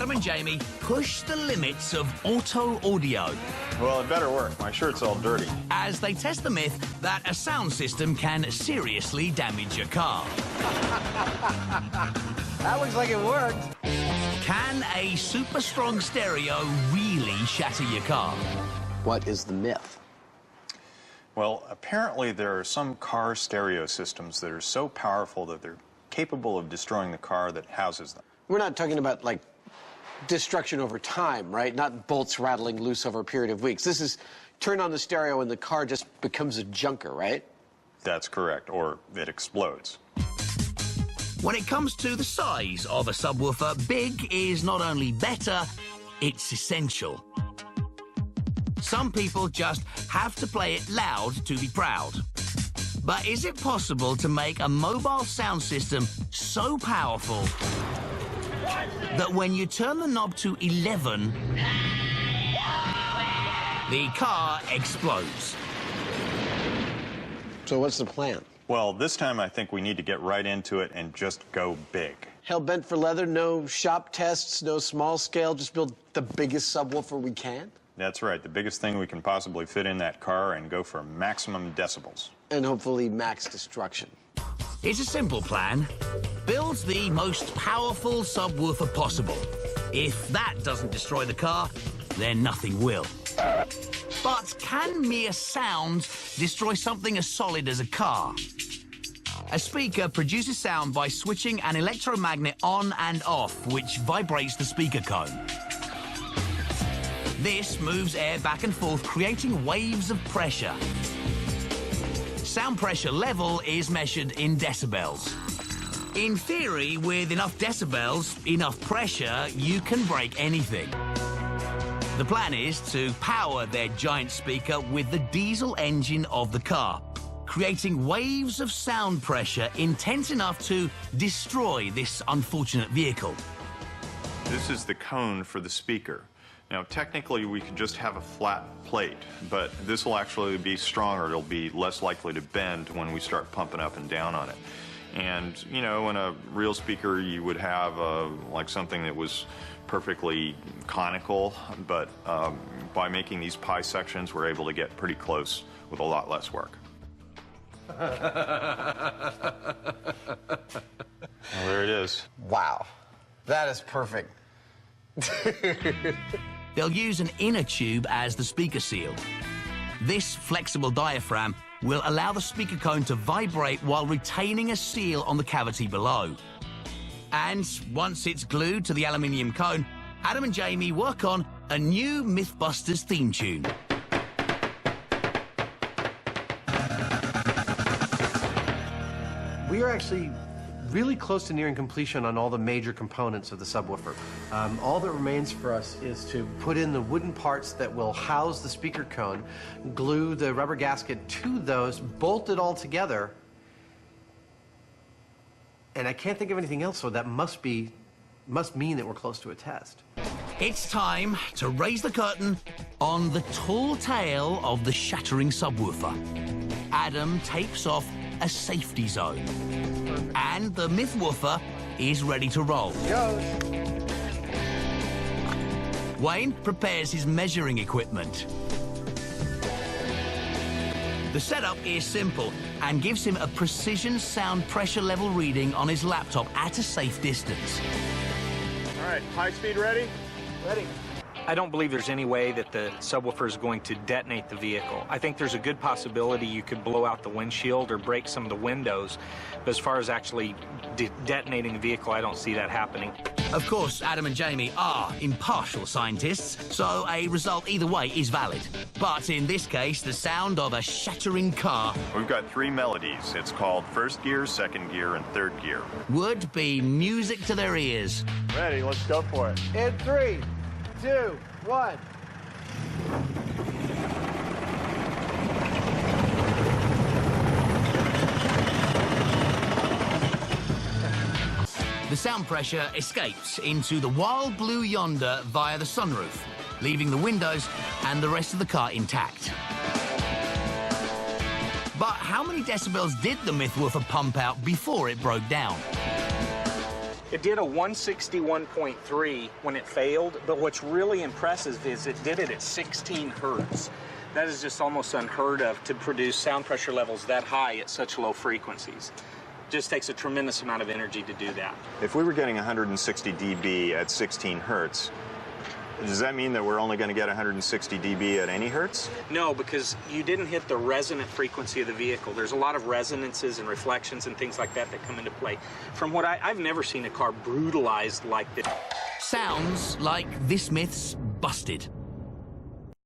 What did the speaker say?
Adam and Jamie push the limits of auto audio Well, it better work. My shirt's all dirty. as they test the myth that a sound system can seriously damage your car. That looks like it worked. Can a super strong stereo really shatter your car? What is the myth? Well, apparently there are some car stereo systems that are so powerful that they're capable of destroying the car that houses them. We're not talking about, like, destruction over time, right? Not bolts rattling loose over a period of weeks. This is turn on the stereo and the car just becomes a junker, right? That's correct, or it explodes. When it comes to the size of a subwoofer, big is not only better, it's essential. Some people just have to play it loud to be proud. But is it possible to make a mobile sound system so powerful that when you turn the knob to 11, the car explodes? So what's the plan? Well, this time I think we need to get right into it and just go big. Hell bent for leather, no shop tests, no small scale, just build the biggest subwoofer we can? That's right, the biggest thing we can possibly fit in that car and go for maximum decibels. And hopefully max destruction. It's a simple plan. Build the most powerful subwoofer possible. If that doesn't destroy the car, then nothing will. But can mere sound destroy something as solid as a car? A speaker produces sound by switching an electromagnet on and off, which vibrates the speaker cone. This moves air back and forth, creating waves of pressure. Sound pressure level is measured in decibels. In theory, with enough decibels, enough pressure, you can break anything. The plan is to power their giant speaker with the diesel engine of the car, creating waves of sound pressure intense enough to destroy this unfortunate vehicle. This is the cone for the speaker. Now, technically, we could just have a flat plate, but this will actually be stronger. It'll be less likely to bend when we start pumping up and down on it. And, you know, in a real speaker, you would have, like, something that was perfectly conical, but by making these pie sections, we're able to get pretty close with a lot less work. Well, there it is. Wow. That is perfect. They'll use an inner tube as the speaker seal. This flexible diaphragm will allow the speaker cone to vibrate while retaining a seal on the cavity below. And once it's glued to the aluminium cone, Adam and Jamie work on a new Mythbusters theme tune. We are actually really close to nearing completion on all the major components of the subwoofer. All that remains for us is to put in the wooden parts that will house the speaker cone, glue the rubber gasket to those, bolt it all together, and I can't think of anything else, so that must mean that we're close to a test. It's time to raise the curtain on the tall tale of the shattering subwoofer. Adam tapes off a safety zone. And the Mythwoofer is ready to roll. Goes. Wayne prepares his measuring equipment. The setup is simple and gives him a precision sound pressure level reading on his laptop at a safe distance. All right, high speed ready? Ready. I don't believe there's any way that the subwoofer is going to detonate the vehicle. I think there's a good possibility you could blow out the windshield or break some of the windows, but as far as actually detonating the vehicle, I don't see that happening. Of course, Adam and Jamie are impartial scientists, so a result either way is valid. But in this case, the sound of a shattering car We've got 3 melodies. It's called first gear, second gear, and third gear. would be music to their ears. Ready, let's go for it. In 3, 2, 1. The sound pressure escapes into the wild blue yonder via the sunroof, leaving the windows and the rest of the car intact. But how many decibels did the Mythwoofer pump out before it broke down? It did a 161.3 when it failed, but what's really impressive is it did it at 16 hertz. That is just almost unheard of to produce sound pressure levels that high at such low frequencies. Just takes a tremendous amount of energy to do that. If we were getting 160 dB at 16 hertz, does that mean that we're only going to get 160 dB at any hertz? No, because you didn't hit the resonant frequency of the vehicle. There's a lot of resonances and reflections and things like that that come into play. From what I've never seen a car brutalized like this. Sounds like this myth's busted.